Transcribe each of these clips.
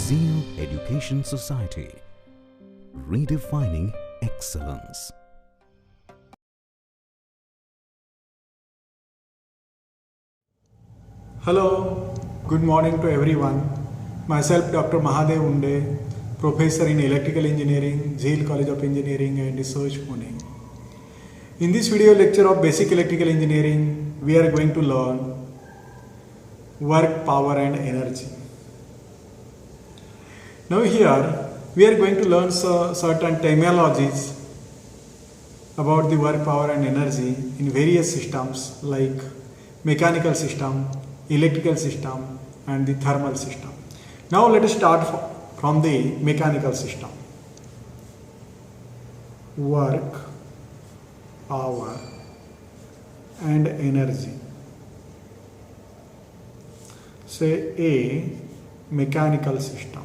Zeal Education Society, redefining excellence. Hello, good morning to everyone. Myself Dr. Mahadev Unde, Professor in Electrical Engineering, Zeal College of Engineering and Research, Pune. In this video lecture of Basic Electrical Engineering, we are going to learn work, power and energy. Now here, we are going to learn certain terminologies about the work, power and energy in various systems like mechanical system, electrical system and the thermal system. Now let us start from the mechanical system. Work, power and energy. Say a mechanical system.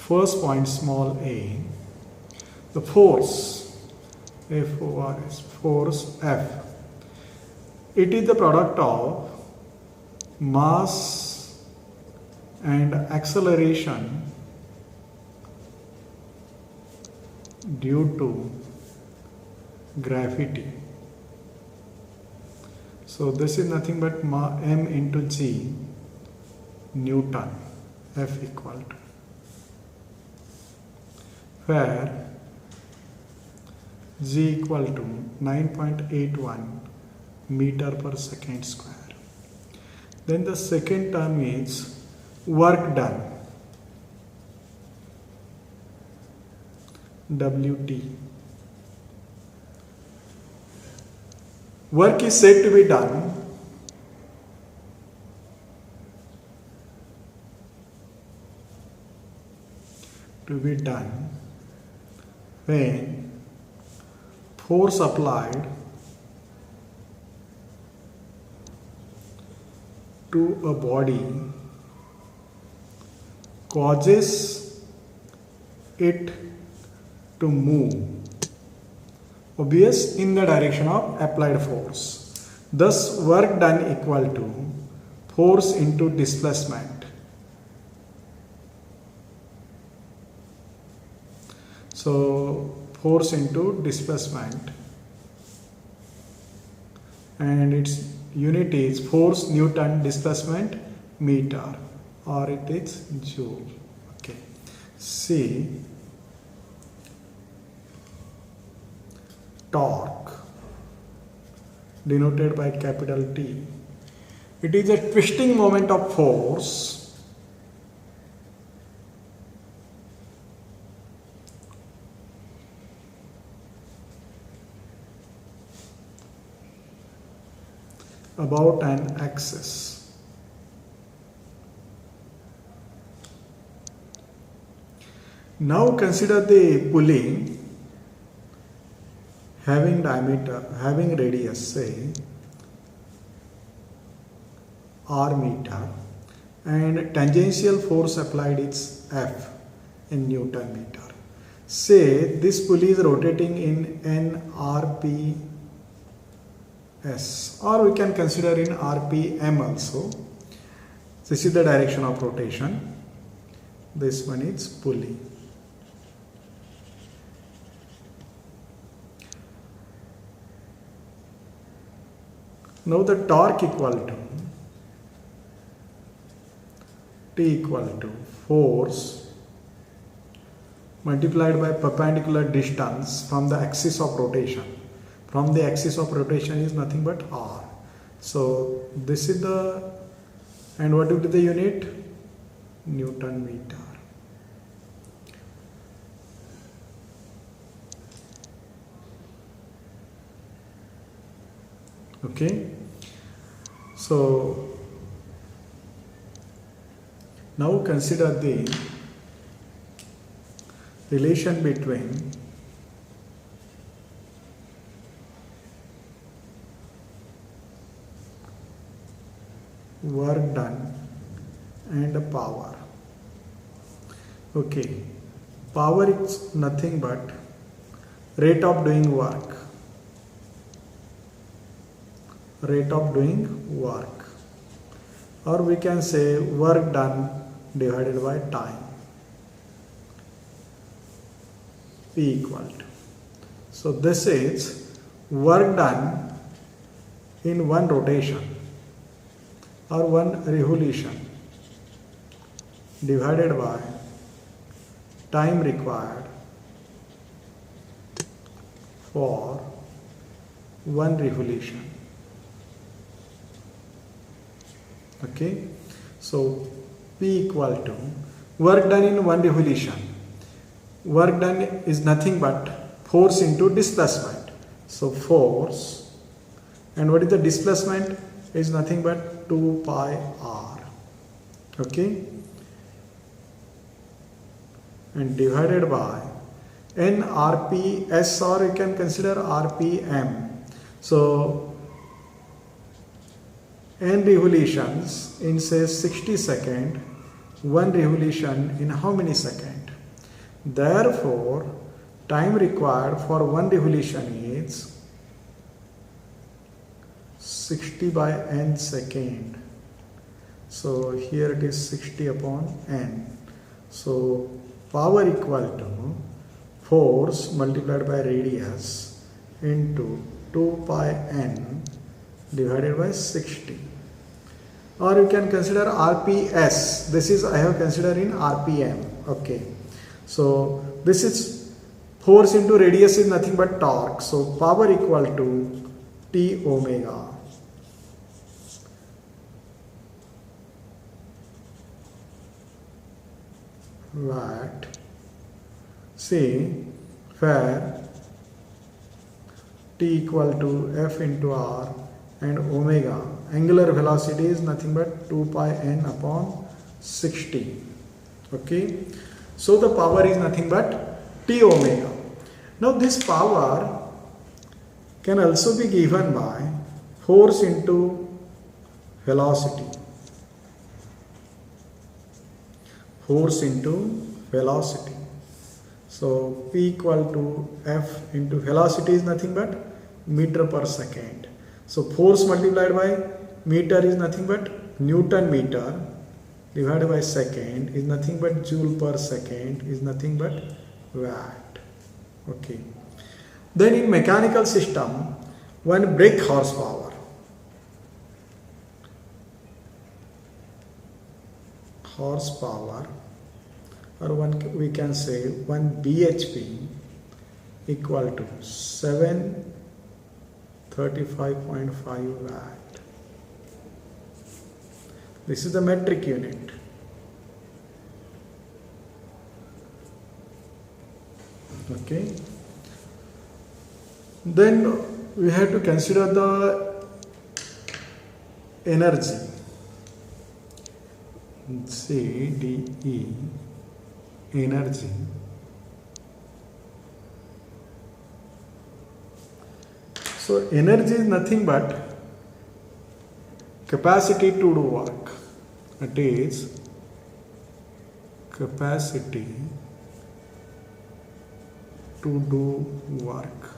First point, small a, the force, F-O-R-S, force F. It is the product of mass and acceleration due to gravity. So this is nothing but m into g, Newton, F equal to, where g equal to 9.81 meter per second square. Then the second term is work done, WT. Work is said to be done when force applied to a body causes it to move, obvious, in the direction of applied force. Thus work done equal to force into displacement. So force into displacement, and its unit is force Newton, displacement meter, or it is joule. Okay. C, torque, denoted by capital T. It is a twisting moment of force about an axis. Now consider the pulley having radius, say r meter, and tangential force applied is F in Newton meter. Say this pulley is rotating in n rps, or we can consider in rpm also. This is the direction of rotation. This one is pulley. Now the torque equal to T equal to force multiplied by perpendicular distance from the axis of rotation. From the axis of rotation is nothing but r. So this is the, and what will be the unit? Newton meter. Okay. So now consider the relation between work done and power. Okay, power is nothing but rate of doing work rate of doing work, or we can say work done divided by time, P equal to. So this is work done in one rotation or one revolution divided by time required for one revolution. Okay, so P equal to work done in one revolution. Work done is nothing but force into displacement. So force, and what is the displacement, is nothing but 2 pi r. Okay, and divided by n rps, or you can consider rpm. So n revolutions in say 60 seconds, one revolution in how many seconds? Therefore, time required for one revolution is 60 by n second. So here it is 60 upon n. So power equal to force multiplied by radius into 2 pi n divided by 60. Or you can consider RPS. This is I have considered in RPM. Okay. So this is force into radius is nothing but torque. So power equal to T omega. Watt. See, where T equal to F into R and omega, angular velocity is nothing but 2 pi n upon 60. Okay, so the power is nothing but T omega. Now this power can also be given by force into velocity. Force into velocity. So P equal to F into velocity is nothing but meter per second. So force multiplied by meter is nothing but Newton meter divided by second is nothing but joule per second is nothing but watt. Okay. Then in mechanical system, one brake horsepower. Horsepower, or one we can say 1 bhp equal to 735.5 watt. This is the metric unit. Okay. Then we have to consider the energy. CDE, energy. So energy is nothing but capacity to do work. It is capacity to do work.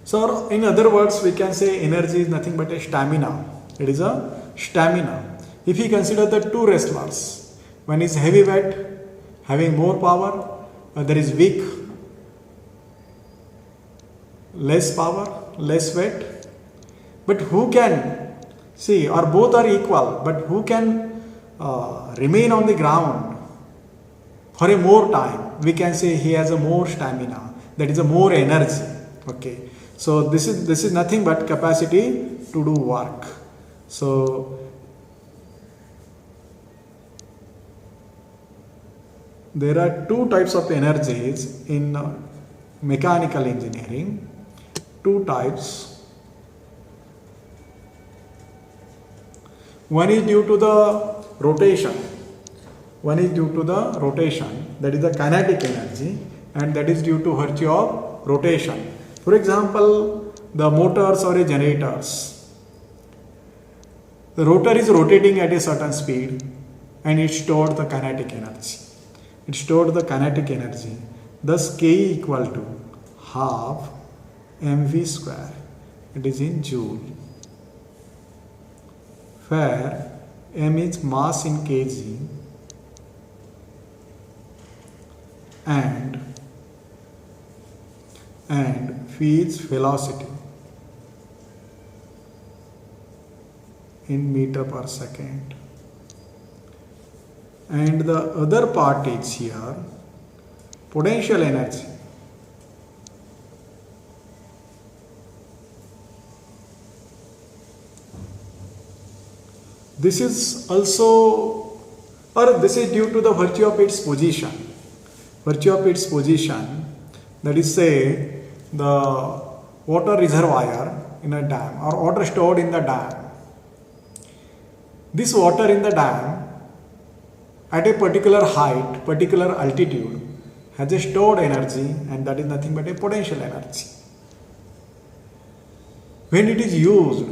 So in other words, we can say energy is nothing but a stamina. It is a stamina. If we consider the two wrestlers, one is heavyweight having more power, other is weak, less power, less weight. But who can see, or both are equal, but who can remain on the ground for a more time? We can say he has a more stamina, that is a more energy. Okay. So this is nothing but capacity to do work. So there are two types of energies in mechanical engineering. Two types. One is due to the rotation. One is due to the rotation, that is the kinetic energy, and that is due to virtue of rotation. For example, the motors or generators. The rotor is rotating at a certain speed and it stored the kinetic energy. It stored the kinetic energy. Thus K equal to half mv square. it is in joule, where m is mass in kg and v is velocity in meter per second, and the other part is here potential energy. This is also, or this is due to the virtue of its position. Virtue of its position, that is, say, the water reservoir in a dam or water stored in the dam. This water in the dam at a particular height, particular altitude, has a stored energy, and that is nothing but a potential energy. When it is used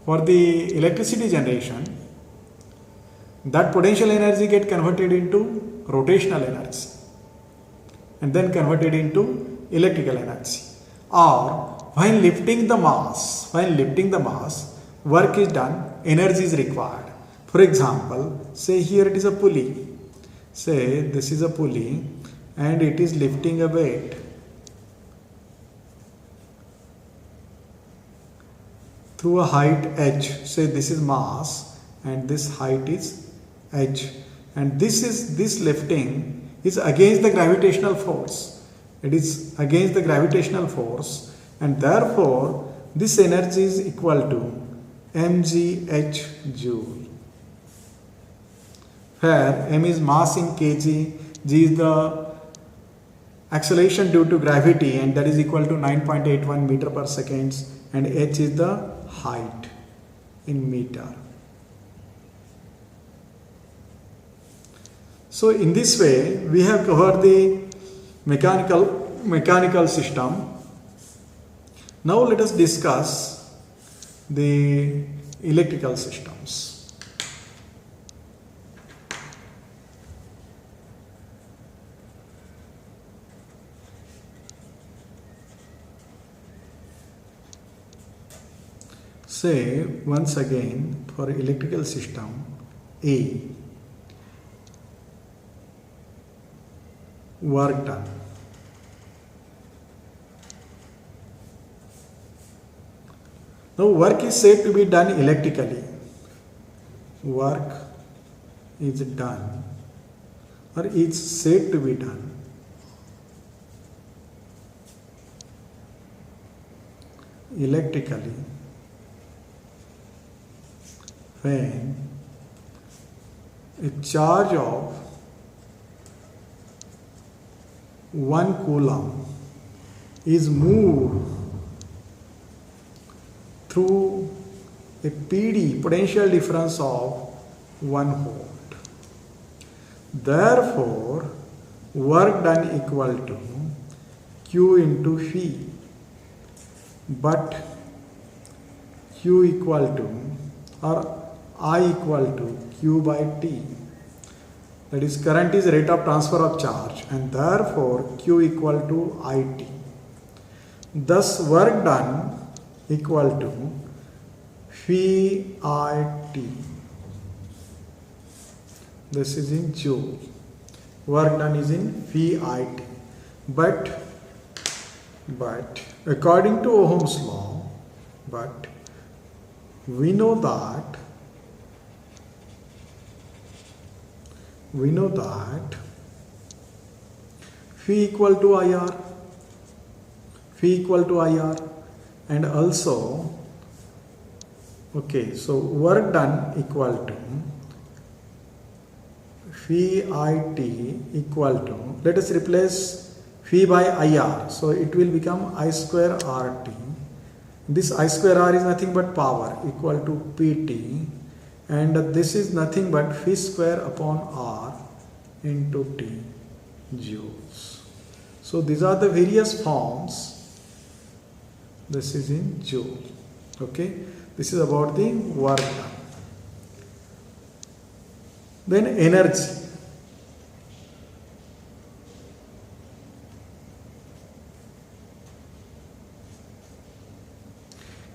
for the electricity generation, that potential energy get converted into rotational energy and then converted into electrical energy. Or when lifting the mass, work is done, energy is required. For example, say here it is a pulley. Say this is a pulley and it is lifting a weight. Through a height h, say this is mass and this height is h, and this lifting is against the gravitational force. It is against the gravitational force, and therefore this energy is equal to mgh joule, where m is mass in kg, g is the acceleration due to gravity, and that is equal to 9.81 meter per second, and h is the height in meter. So in this way we have covered the mechanical system. Now let us discuss the electrical systems. Say once again for electrical system A, work done. Now work is said to be done electrically. Work is done or is said to be done electrically when a charge of 1 coulomb is moved through a PD, potential difference of 1 volt. Therefore, work done equal to Q into phi, but Q equal to or I equal to Q by T. That is, current is rate of transfer of charge, and therefore Q equal to IT. Thus work done equal to phi IT. This is in joule. Work done is in phi IT. But according to Ohm's law, we know that phi equal to IR, and also so work done equal to phi IT equal to, let us replace phi by IR, so it will become I square RT. This I square R is nothing but power, equal to PT, and this is nothing but phi square upon R into T joules. So these are the various forms. This is in joule. Okay, this is about the work done. Then energy.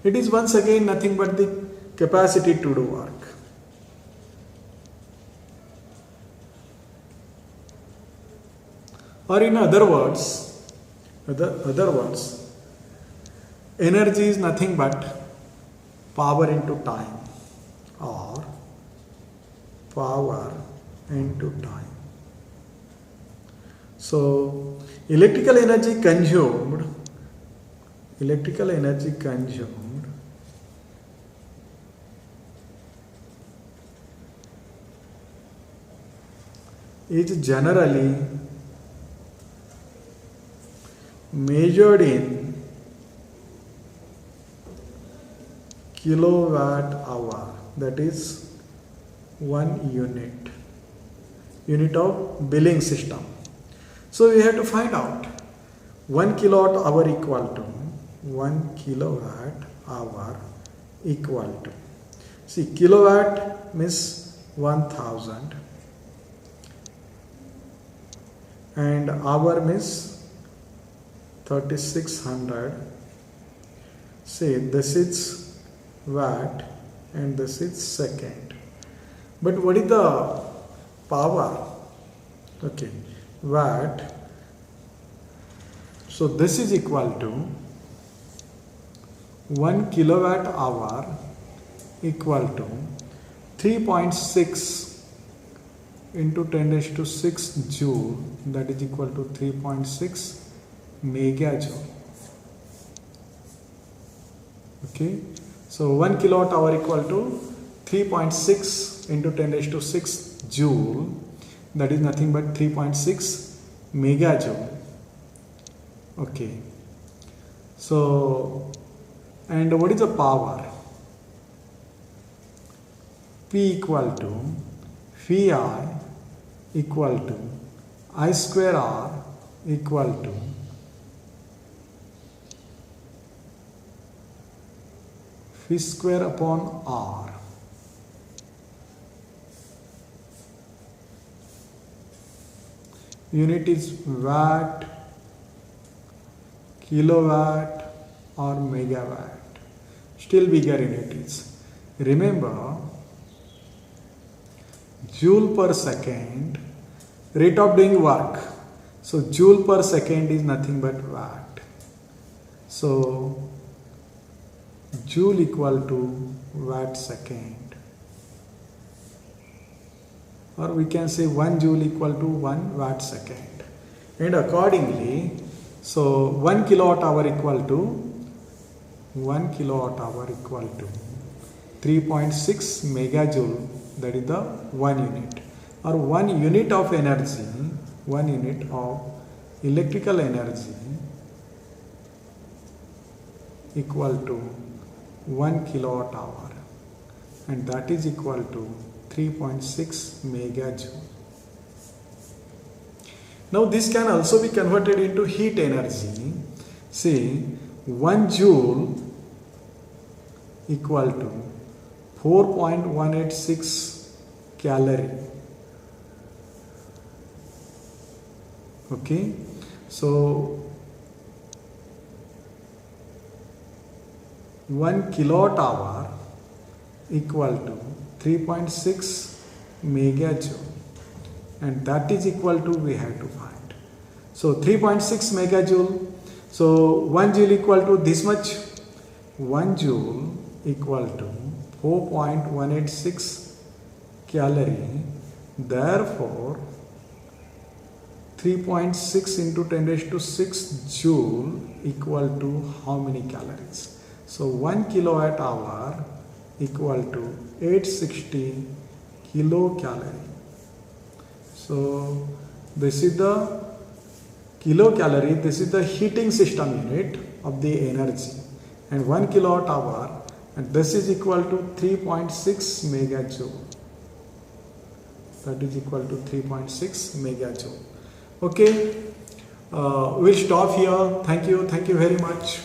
It is once again nothing but the capacity to do work. Or in other words, energy is nothing but power into time, or power into time. So electrical energy consumed is generally measured in kilowatt hour, that is 1 unit of billing system. So we have to find out 1 kilowatt hour equal to 1 kilowatt hour equal to, see, kilowatt means 1000 and hour means 3600. Say this is watt and this is second. But what is the power? Okay, watt. So this is equal to 1 kilowatt hour equal to 3.6 into 10 raised to 6 joule, that is equal to 3.6 megajoule. Okay, so 1 kilowatt hour equal to 3.6 into 10 raised to 6 joule, that is nothing but 3.6 megajoule. Okay, so and what is the power? P equal to Phi equal to I square R equal to Phi square upon R. Unit is watt, kilowatt or megawatt. Still bigger unit is. Remember, joule per second, rate of doing work. So joule per second is nothing but watt. So joule equal to watt second. Or we can say 1 joule equal to 1 watt second. And accordingly, so 1 kilowatt hour equal to 3.6 megajoule, that is the 1 unit, or 1 unit of energy, 1 unit of electrical energy equal to 1 kilowatt hour, and that is equal to 3.6 megajoule. Now this can also be converted into heat energy. Say 1 joule equal to 4.186 calorie. Okay, so 1 kilowatt hour equal to 3.6 megajoule, and that is equal to, we have to find. So 3.6 megajoule. So 1 joule equal to this much. 1 joule equal to 4.186 calorie. Therefore, 3.6 into 10 raised to 6 joule equal to how many calories? So 1 kilowatt hour equal to 860 kilocalorie. So this is the kilocalorie, this is the heating system unit of the energy, and 1 kilowatt hour, and this is equal to 3.6 megajoule. That is equal to 3.6 megajoule. Okay, we'll stop here. Thank you very much.